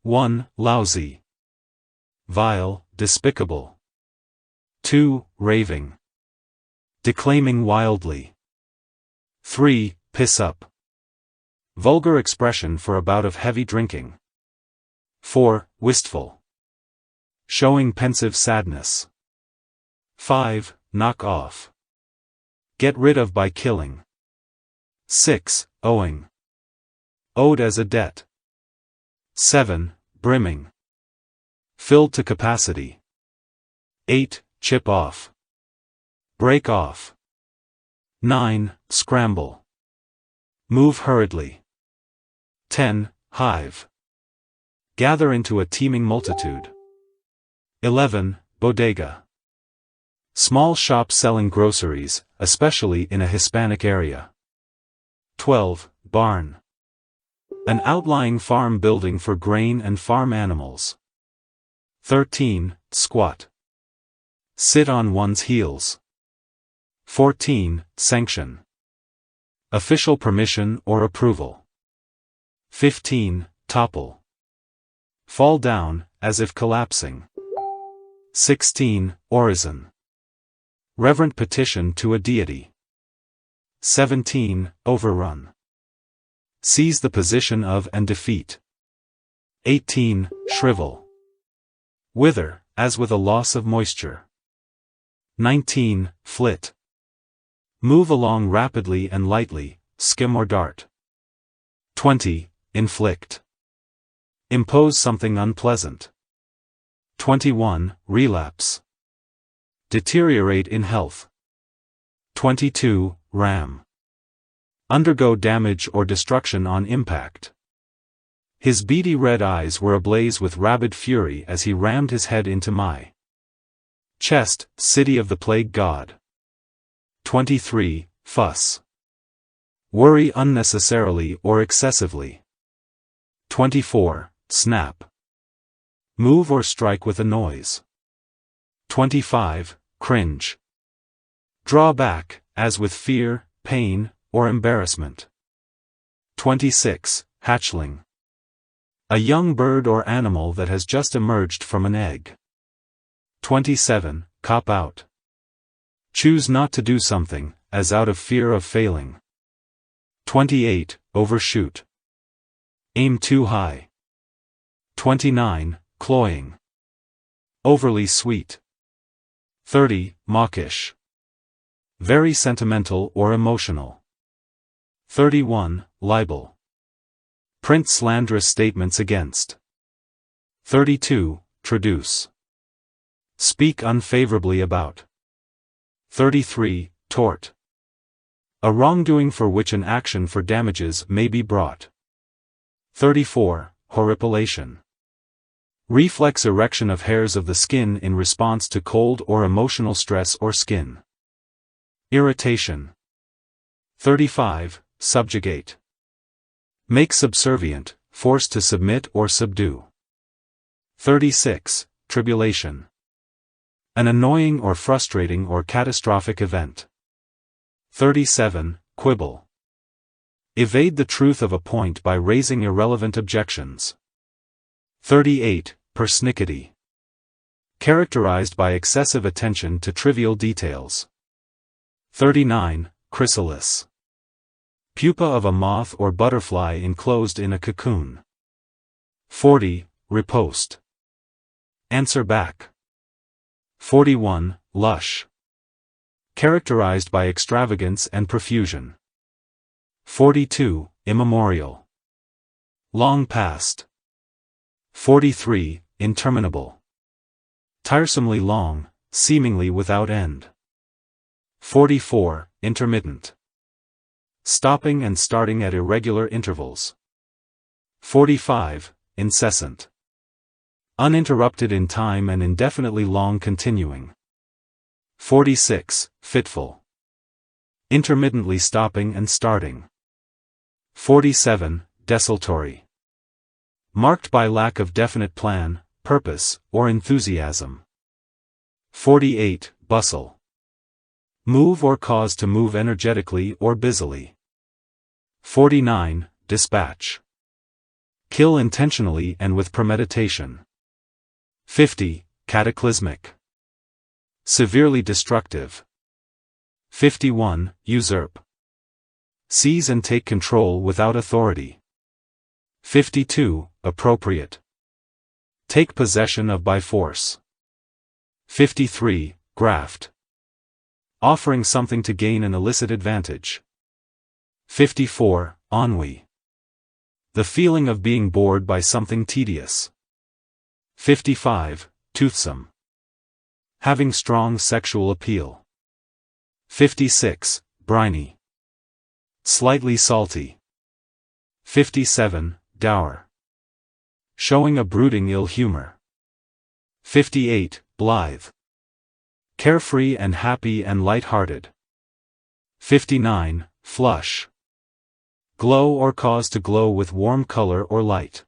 1. Lousy. Vile, despicable. 2. Raving. Declaiming wildly. 3. Piss up. Vulgar expression for a bout of heavy drinking. 4. Wistful. Showing pensive sadness. 5. Knock off. Get rid of by killing. 6. Owing. Owed as a debt. 7. Brimming. Filled to capacity. 8. Chip off. Break off. 9. Scramble. Move hurriedly. 10. Hive. Gather into a teeming multitude. 11. Bodega. Small shop selling groceries, especially in a Hispanic area. 12. Barn. An outlying farm building for grain and farm animals. 13. Squat. Sit on one's heels. 14. Sanction. Official permission or approval. 15. Topple. Fall down, as if collapsing. 16. Orison. Reverent petition to a deity. 17. Overrun. Seize the position of and defeat. 18. Shrivel. Wither, as with a loss of moisture. 19. Flit. Move along rapidly and lightly, skim or dart. 20. Inflict. Impose something unpleasant. 21. Relapse. Deteriorate in health. 22. Ram. Undergo damage or destruction on impact. His beady red eyes were ablaze with rabid fury as he rammed his head into my chest, city of the plague god. 23. Fuss. Worry unnecessarily or excessively. 24. Snap. Move or strike with a noise. 25. Cringe. Draw back, as with fear, pain, or embarrassment. 26. Hatchling. A young bird or animal that has just emerged from an egg. 27. Cop out. Choose not to do something, as out of fear of failing. 28. Overshoot. Aim too high. 29. Cloying. Overly sweet. 30. Mawkish. Very sentimental or emotional. 31. Libel. Print slanderous statements against. 32. Traduce. Speak unfavorably about. 33. Tort. A wrongdoing for which an action for damages may be brought. 34. Horripilation. Reflex erection of hairs of the skin in response to cold or emotional stress or skin irritation. 35. Subjugate. Make subservient, force to submit or subdue. 36. Tribulation. An annoying or frustrating or catastrophic event. 37. Quibble. Evade the truth of a point by raising irrelevant objections. 38. Persnickety. Characterized by excessive attention to trivial details. 39. Chrysalis. Pupa of a moth or butterfly enclosed in a cocoon. 40. Riposte. Answer back. 41. Lush. Characterized by extravagance and profusion. 42. Immemorial. Long past. 43. Interminable. Tiresomely long, seemingly without end. 44. Intermittent. Stopping and starting at irregular intervals. 45. Incessant. Uninterrupted in time and indefinitely long continuing. 46. Fitful. Intermittently stopping and starting. 47. Desultory. Marked by lack of definite plan, purpose, or enthusiasm. 48. Bustle. Move or cause to move energetically or busily. 49. Dispatch. Kill intentionally and with premeditation. 50. Cataclysmic. Severely destructive. 51. Usurp. Seize and take control without authority. 52. Appropriate. Take possession of by force. 53. Graft. Offering something to gain an illicit advantage. 54. Ennui. The feeling of being bored by something tedious. 55. Toothsome. Having strong sexual appeal. 56. Briny. Slightly salty. 57. Dour. Showing a brooding ill humor. 58. Blithe. Carefree and happy and light-hearted. 59. Flush. Glow or cause to glow with warm color or light.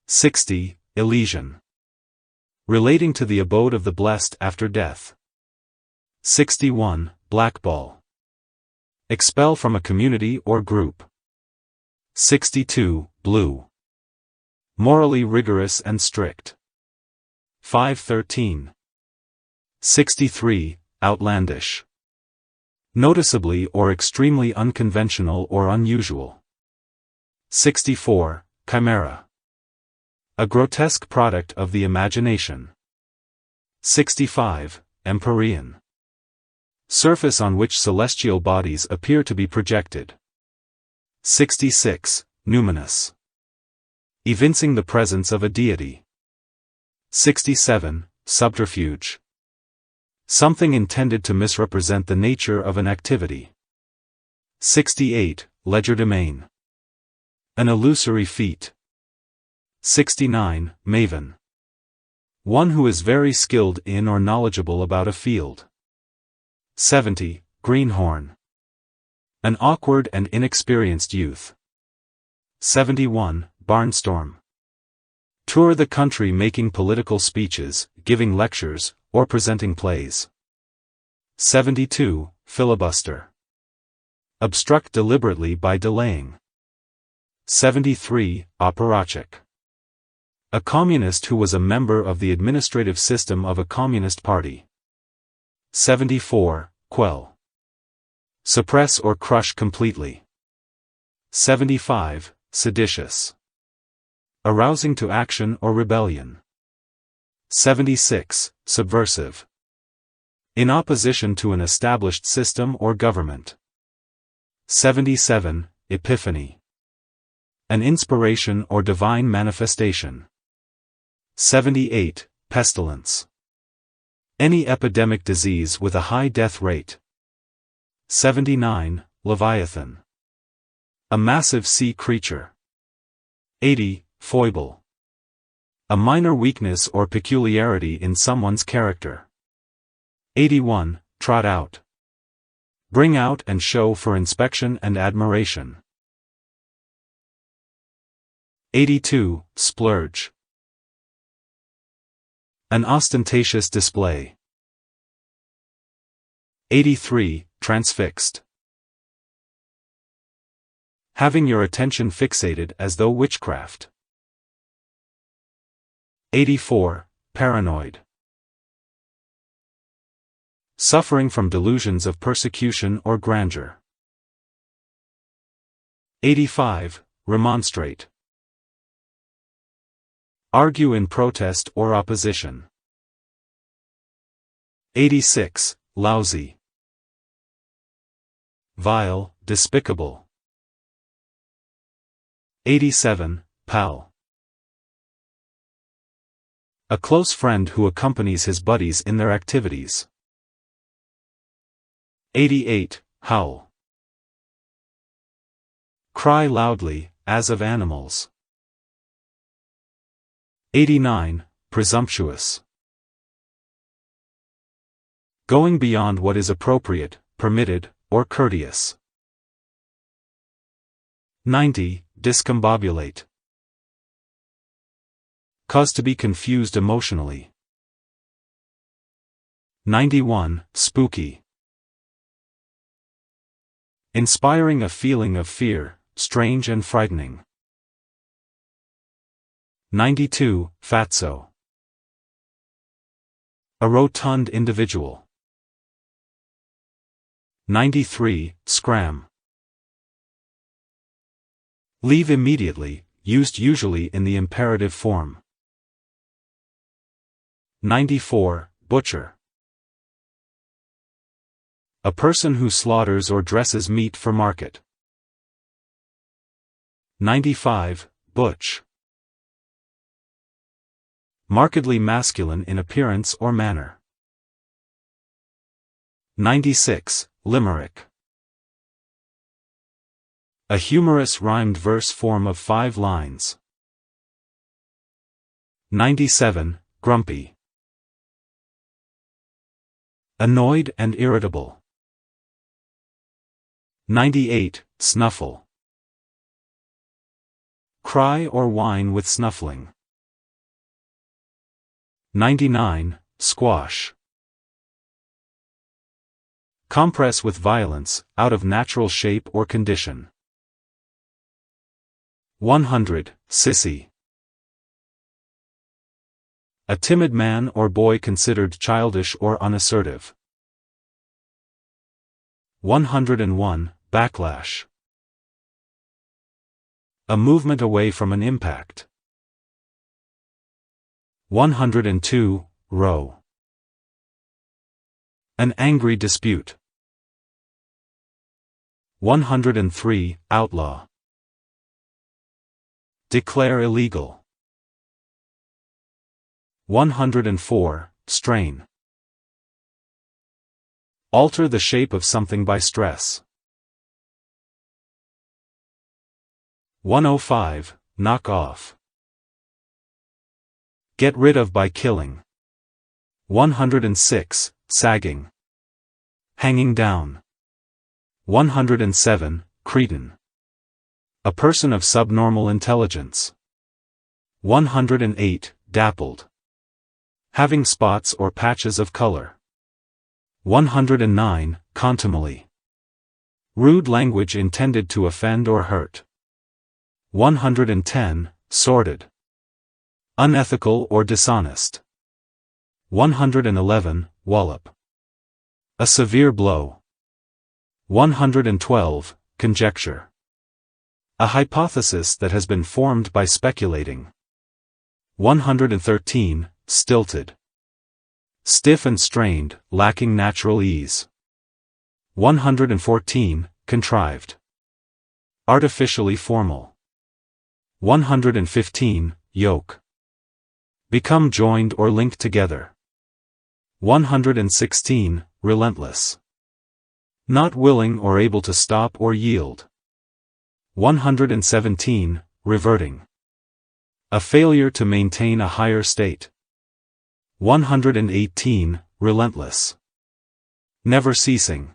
60. Elysian. Relating to the abode of the blessed after death. 61. Blackball. Expel from a community or group. 62. Blue. Morally rigorous and strict. 513. 63. Outlandish. Noticeably or extremely unconventional or unusual. 64. Chimera. A grotesque product of the imagination. 65. Empyrean. Surface on which celestial bodies appear to be projected. 66. Numinous. Evincing the presence of a deity. 67. Subterfuge. Something intended to misrepresent the nature of an activity. 68. Legerdemain. An illusory feat. 69. Maven. One who is very skilled in or knowledgeable about a field. 70. Greenhorn. An awkward and inexperienced youth. 71. Barnstorm. Tour the country making political speeches, giving lectures, or presenting plays. 72. Filibuster. Obstruct deliberately by delaying. 73. Apparatchik. A communist who was a member of the administrative system of a communist party. 74. Quell. Suppress or crush completely. 75. Seditious. Arousing to action or rebellion. 76. Subversive. In opposition to an established system or government. 77. Epiphany. An inspiration or divine manifestation. 78. Pestilence. Any epidemic disease with a high death rate. 79. Leviathan. A massive sea creature. 80. Foible. A minor weakness or peculiarity in someone's character. 81. Trot out. Bring out and show for inspection and admiration. 82. Splurge. An ostentatious display. 83. Transfixed. Having your attention fixated as though witchcraft. 84. Paranoid. Suffering from delusions of persecution or grandeur. 85. Remonstrate. Argue in protest or opposition. 86. Lousy. Vile, despicable. 87. Pal. A close friend who accompanies his buddies in their activities. 88. Howl. Cry loudly, as of animals. 89. Presumptuous. Going beyond what is appropriate, permitted, or courteous. 90. Discombobulate. Cause to be confused emotionally. 91. Spooky. Inspiring a feeling of fear, strange and frightening. 92. Fatso. A rotund individual. 93. Scram. Leave immediately, used usually in the imperative form. 94. Butcher. A person who slaughters or dresses meat for market. 95. Butch. Markedly masculine in appearance or manner. 96. Limerick. A humorous rhymed verse form of 5 lines. 97. Grumpy. Annoyed and irritable. 98. Snuffle. Cry or whine with snuffling. 99. Squash. Compress with violence, out of natural shape or condition. 100. Sissy. A timid man or boy considered childish or unassertive. 101. Backlash. A movement away from an impact. 102. Row. An angry dispute. 103. Outlaw. Declare illegal. 104. Strain. Alter the shape of something by stress. 105. Knock off. Get rid of by killing. 106. Sagging. Hanging down. 107. Cretin. A person of subnormal intelligence. 108. Dappled. Having spots or patches of color. 109. Contumely. Rude language intended to offend or hurt. 110. Sordid. Unethical or dishonest. 111. Wallop. A severe blow. 112. Conjecture. A hypothesis that has been formed by speculating. 113. Stilted. Stiff and strained, lacking natural ease. 114. Contrived. Artificially formal. 115. Yoke. Become joined or linked together. 116. Relentless. Not willing or able to stop or yield. 117. Reverting. A failure to maintain a higher state. 118. Relentless. Never ceasing.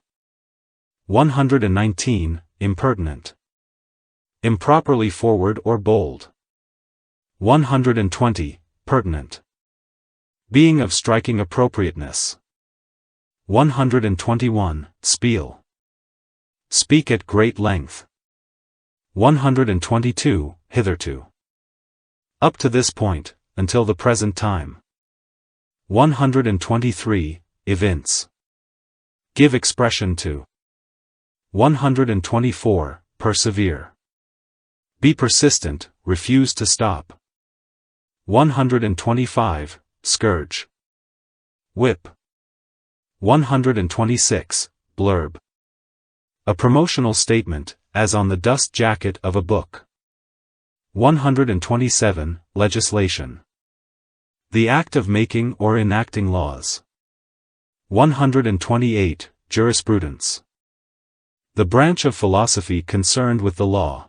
119. Impertinent. Improperly forward or bold. 120. Pertinent. Being of striking appropriateness. 121. Spiel. Speak at great length. 122. Hitherto. Up to this point, until the present time. 123. Evince. Give expression to. 124. Persevere. Be persistent, refuse to stop. 125. Scourge. Whip. 126. Blurb. A promotional statement, as on the dust jacket of a book. 127. Legislation. The act of making or enacting laws. 128. Jurisprudence. The branch of philosophy concerned with the law.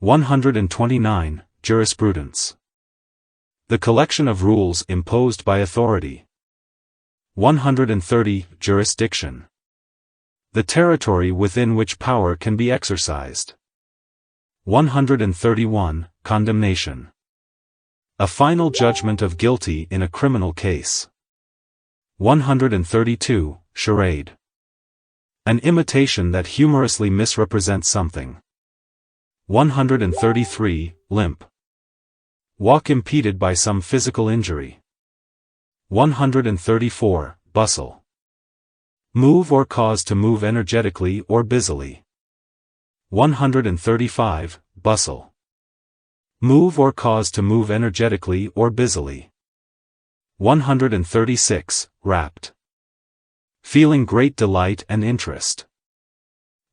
129. Jurisprudence. The collection of rules imposed by authority. 130. Jurisdiction. The territory within which power can be exercised. 131. Condemnation. A final judgment of guilty in a criminal case. 132. Charade. An imitation that humorously misrepresents something. 133. Limp. Walk impeded by some physical injury. 134. Bustle. Move or cause to move energetically or busily. 135. Bustle. Move or cause to move energetically or busily. 136. Rapt. Feeling great delight and interest.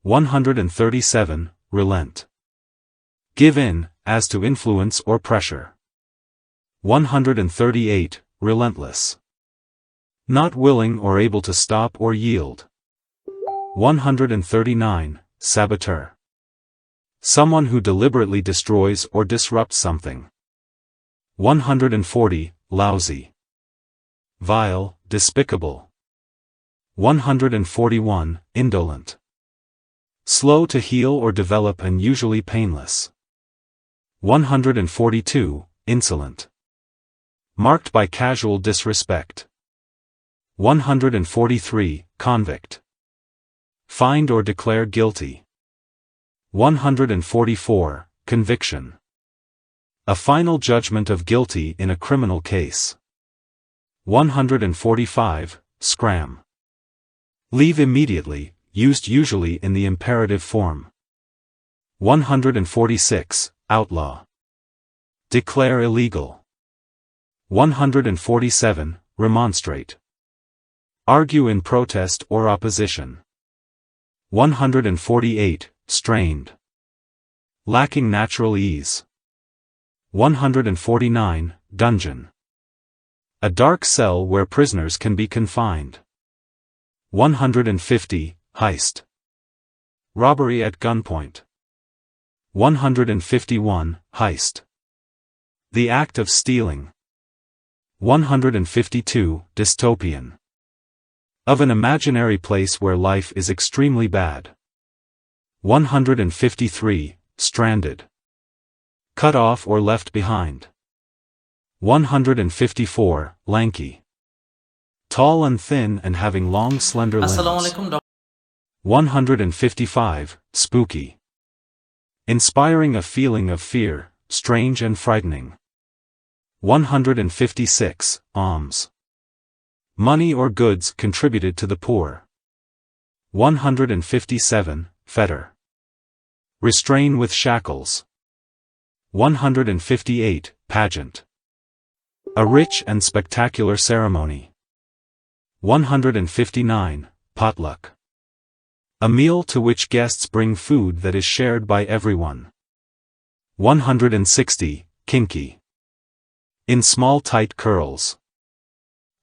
137. Relent. Give in, as to influence or pressure. 138. Relentless. Not willing or able to stop or yield. 139. Saboteur. Someone who deliberately destroys or disrupts something. 140. Lousy. Vile, despicable. 141. Indolent. Slow to heal or develop and usually painless. 142. Insolent. Marked by casual disrespect. 143. Convict. Fined or declared guilty. 144. Conviction. A final judgment of guilty in a criminal case. 145. Scram. Leave immediately, used usually in the imperative form. 146. Outlaw. Declare illegal. 147. Remonstrate. Argue in protest or opposition. 148. Strained. Lacking natural ease. 149. Dungeon. A dark cell where prisoners can be confined. 150. Heist. Robbery at gunpoint. 151. Heist. The act of stealing. 152. Dystopian. Of an imaginary place where life is extremely bad. 153. Stranded. Cut off or left behind. 154. Lanky. Tall and thin and having long slender limbs. 155. Spooky. Inspiring a feeling of fear, strange and frightening. 156. Alms. Money or goods contributed to the poor. 157. Fetter. Restrain with shackles. 158. Pageant. A rich and spectacular ceremony. 159. Potluck. A meal to which guests bring food that is shared by everyone. 160. Kinky. In small tight curls.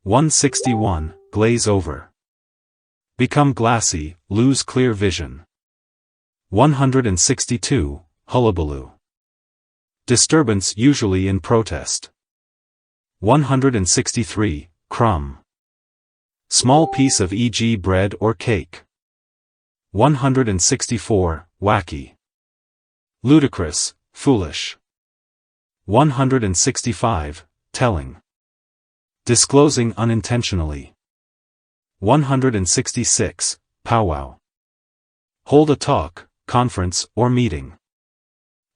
161. Glaze over. Become glassy, lose clear vision. 162. Hullabaloo. Disturbance usually in protest. 163. Crumb. Small piece of e.g. bread or cake. 164. Wacky. Ludicrous, foolish. 165. Telling. Disclosing unintentionally. 166. Powwow. Hold a talk, conference, or meeting.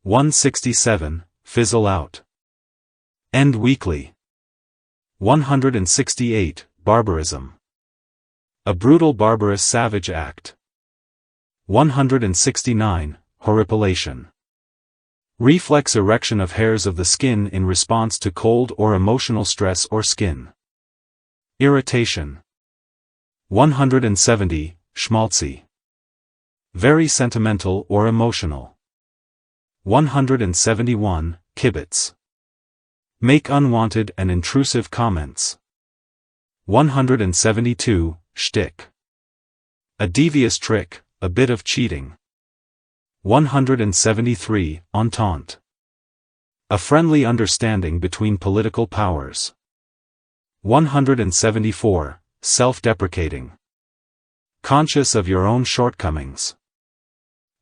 167. Fizzle out. End weakly. 168. Barbarism. A brutal barbarous savage act. 169. Horripilation. Reflex erection of hairs of the skin in response to cold or emotional stress or skin irritation. 170. Schmaltzy. Very sentimental or emotional. 171. Kibitz. Make unwanted and intrusive comments. 172. Shtick. A devious trick, a bit of cheating. 173. Entente. A friendly understanding between political powers. 174. Self-deprecating. Conscious of your own shortcomings.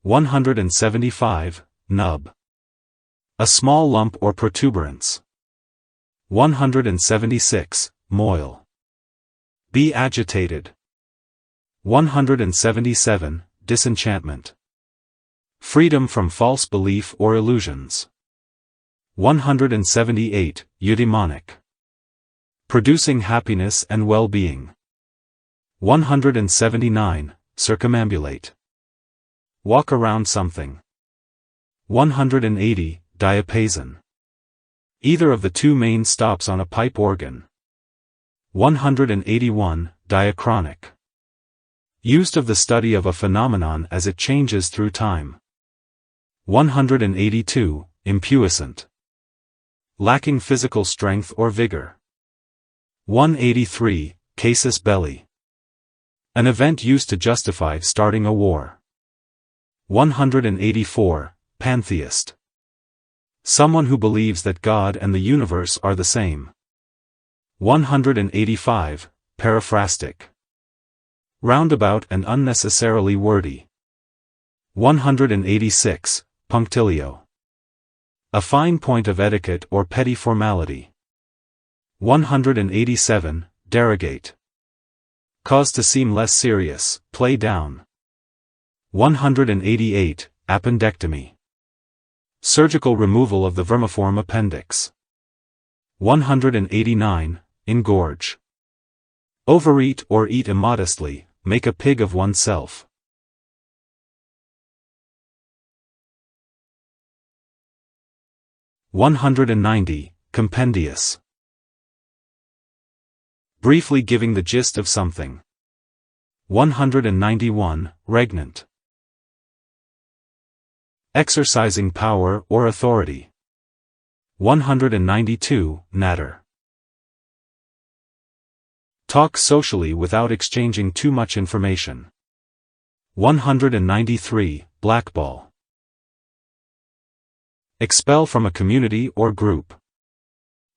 175. Nub. A small lump or protuberance. 176. Moil. Be agitated. 177. Disenchantment. Freedom from false belief or illusions. 178, eudaimonic. Producing happiness and well-being. 179, circumambulate. Walk around something. 180, diapason. Either of the two main stops on a pipe organ. 181, diachronic. Used of the study of a phenomenon as it changes through time. 182, impuissant. Lacking physical strength or vigor. 183, casus belli. An event used to justify starting a war. 184, pantheist. Someone who believes that God and the universe are the same. 185, periphrastic. Roundabout and unnecessarily wordy. 186, punctilio. A fine point of etiquette or petty formality. 187, derogate. Cause to seem less serious, play down. 188, appendectomy. Surgical removal of the vermiform appendix. 189, engorge. Overeat or eat immodestly, make a pig of oneself. 190, compendious. Briefly giving the gist of something. 191, regnant. Exercising power or authority. 192, natter. Talk socially without exchanging too much information. 193, blackball. Expel from a community or group.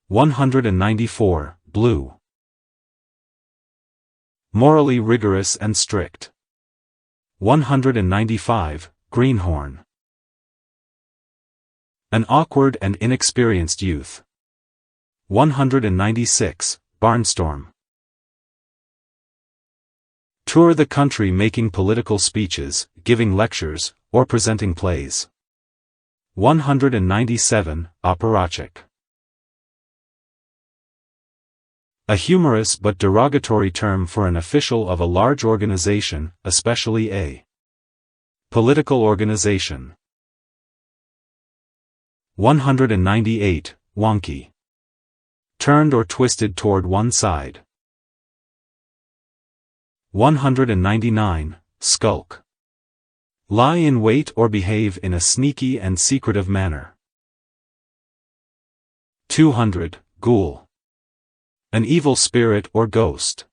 194, blue. Morally rigorous and strict. 195, greenhorn. An awkward and inexperienced youth. 196, barnstorm. Tour the country making political speeches, giving lectures, or presenting plays. 197, apparatchik. A humorous but derogatory term for an official of a large organization, especially a political organization. 198, wonky. Turned or twisted toward one side. 199, skulk. Lie in wait or behave in a sneaky and secretive manner. 200, ghoul. An evil spirit or ghost.